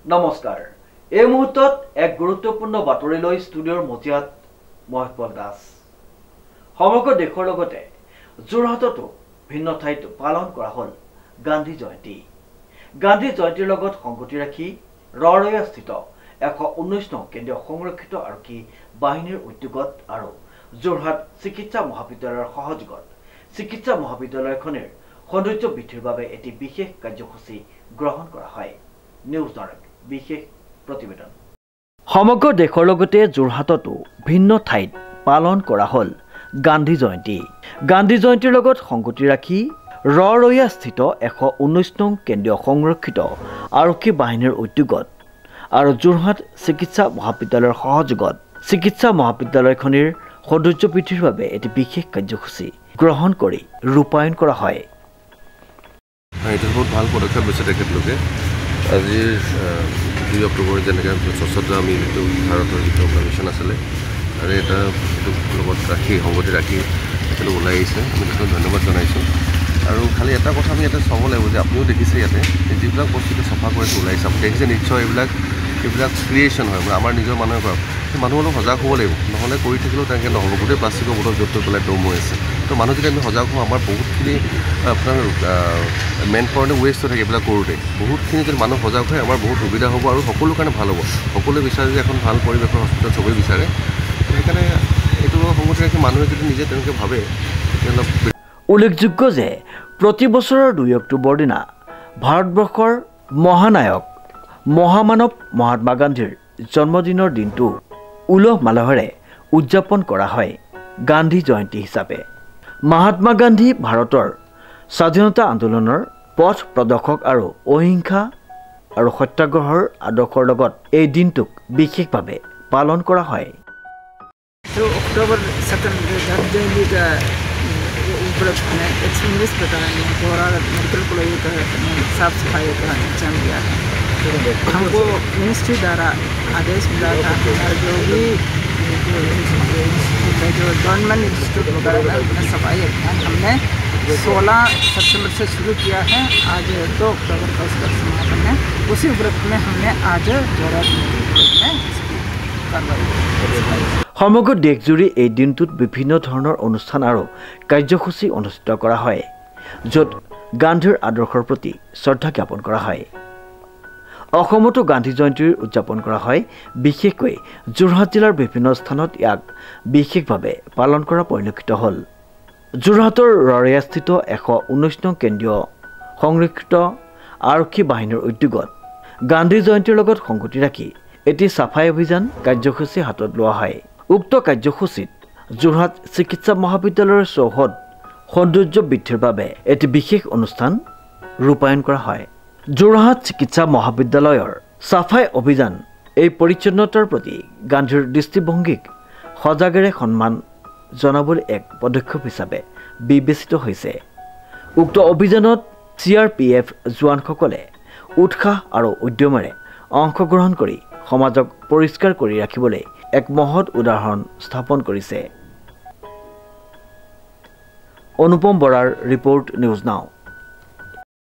নমস্কাৰ এই মুহূৰ্তত এক গুৰুত্বপূৰ্ণ বাতৰি লৈ ষ্টুডিঅ'ৰ মজিয়াত মহৎপল দাস সমগ্ৰ দেশৰ লগতে যোৰহাটতো ভিন্ন ঠাইত পালন কৰা হ'ল গান্ধী জয়ন্তী জয়ন্তীৰ লগত সংগতি ৰাখি ৰৰৈয়াস্থিত 119 নং কেন্দ্ৰীয় সংৰক্ষিত আৰক্ষী বাহিনীৰ উদ্যোগত আৰু যোৰহাট চিকিৎসা মহাবিদ্যালয়ৰ সহযোগত চিকিৎসা মহাবিদ্যালয়খনৰ সৌন্দৰ্য বৃদ্ধিৰ বাবে এটি বিশেষ কাৰ্যসূচী গ্ৰহণ কৰা হয় নিউজ ডাইৰেক্ট বিশেষ প্ৰতিবেদন সমগ্ৰ দেশৰ লগতে যোৰহাটতো ভিন্ন ঠাইত পালন কৰা হ'ল গান্ধী জয়ন্তীৰ লগত সংগতি ৰাখি ৰৰৈয়াস্থিত 119 নং কেন্দ্ৰীয় সংৰক্ষিত আৰক্ষী বাহিনীৰ উদ্যোগত আৰু যোৰহাট চিকিৎসা মহাবিদ্যালয়ৰ সহযোগত চিকিৎসা মহাবিদ্যালয়খনৰ সৌন্দৰ্য বৃদ্ধিৰ বাবে এটি বিশেষ কাৰ্যসূচী গ্ৰহণ কৰি ৰূপায়ণ কৰা হয় এটা বহুত ভাল পদক্ষেপ লৈছে তেখেতলোকে আজি 2 অক্টোবৰ যেনেকৈ স্বচ্ছতা আমি যিটো ভাৰতৰ যিটো মিছন আছিলে আৰু এটা লগত ৰাখি সংগতি ৰাখি তেখেতলোক ওলাই আহিছে আমি তেখেতক ধন্যবাদ জনাইছোঁ আৰু খালি এটা কথা আমি ইয়াতে চাব লাগিব যে আপুনিও দেখিছে ইয়াতে যিবিলাক বস্তুটো চফা কৰি ওলাইছে আপুনি দেখিছে নিশ্চয় এইবিলাক ক্ৰিয়েশ্যন হয় আমাৰ নিজৰ মানুহে কৰা মানুহ অলপ সজাগ হ'ব লাগিব নহ'লে কৰি থাকিলেও তেনেকৈ নহ'ব গোটেই প্লাষ্টিকৰ বটল য'ত ত'ত পেলাই দম হৈ আছে তো মানুহ যদি আমি সজাগ হওঁ আমাৰ বহুতখিনি আপোনাৰ মেন পাৱাৰনে ৱেষ্ট হৈ থাকে এইবিলাক কৰোঁতে বহুতখিনি যদি মানুহ সজাগ হয় আমাৰ বহুত সুবিধা হ'ব আৰু সকলো কাৰণে ভাল হ'ব সকলোৱে বিচাৰে যে এখন ভাল পৰিৱেশৰ হস্পিটেল চবেই বিচাৰে সেইকাৰণে এইটো সংগতি ৰাখি মানুহে যদি নিজে তেনেকৈ ভাবে তেতিয়াহ'লে উল্লেখযোগ্য যে প্ৰতি বছৰৰ 2 অক্টোবৰ দিনা ভাৰতবৰ্ষৰ মহানায়ক মহামানৱ মহাত্মা গান্ধীৰ জন্মদিনৰ দিনটো উলহ মালহেৰে উদযাপন কৰা হয় গান্ধী জয়ন্তী হিচাপে মহাত্মা গান্ধী ভাৰতৰ স্বাধীনতা আন্দোলনৰ পথ প্ৰদৰ্শক আৰু অহিংসা আৰু সত্যাগ্ৰহৰ আদৰ্শৰ লগত এই দিনটোক বিশেষভাৱে পালন কৰা হয় अक्टूबर 2 गांधी जयंती का उपलक्ष्य में 119 प्रकार मेडिकल कॉलेज का साफ सफाई का इंतजाम किया है हमको मिनिस्ट्री द्वारा आदेश मिला था और जो भी जो गवर्नमेंट इंस्टीट्यूट वगैरह में सफाई अभियान हमने 16 सितंबर से शुरू किया है आज 2 अक्टूबर का उसका समापन है उसी उपलक्ष्य में हमने आज जोरहाट में সমগ্ৰ দেশজুৰি এই দিনটোত বিভিন্ন ধৰণৰ অনুষ্ঠান আৰু কাৰ্যসূচী অনুষ্ঠিত কৰা হয় য'ত গান্ধীৰ আদৰ্শৰ প্ৰতি শ্ৰদ্ধা জ্ঞাপন কৰা হয় অসমতো গান্ধী জয়ন্তীৰ উদযাপন কৰা হয় বিশেষকৈ যোৰহাট জিলাৰ বিভিন্ন স্থানত ইয়াক বিশেষভাৱে পালন কৰা পৰিলক্ষিত হ'ল যোৰহাটৰ ৰৰৈয়াস্থিত 119 নং কেন্দ্ৰীয় সংৰক্ষিত আৰক্ষী বাহিনীৰ উদ্যোগত গান্ধী জয়ন্তীৰ লগত সংগতি ৰাখি এটি সাফাই অভিযান কাৰ্যসূচী হাতত লোৱা হয় উক্ত কাৰ্যসূচীত যোৰহাট চিকিৎসা মহাবিদ্যালয়ৰ চৌহদ সৌন্দৰ্য বৃদ্ধিৰ বাবে এটি বিশেষ অনুষ্ঠান ৰূপায়ণ কৰা হয় যোৰহাট চিকিৎসা মহাবিদ্যালয়ৰ সাফাই অভিযান এই পৰিচ্ছন্নতাৰ প্ৰতি গান্ধীৰ দৃষ্টিভংগীক সজাগেৰে সন্মান জনাবলৈ এক পদক্ষেপ হিচাপে বিবেচিত হৈছে উক্ত অভিযানত CRPF জোৱানসকলে উৎসাহ আৰু উদ্যমেৰে অংশগ্ৰহণ কৰি সমাজক পৰিষ্কাৰ কৰি ৰাখিবলৈ এক মহৎ উদাহৰণ স্থাপন কৰিছে অনুপম বৰাৰ ৰিপোৰ্ট নিউজ নাও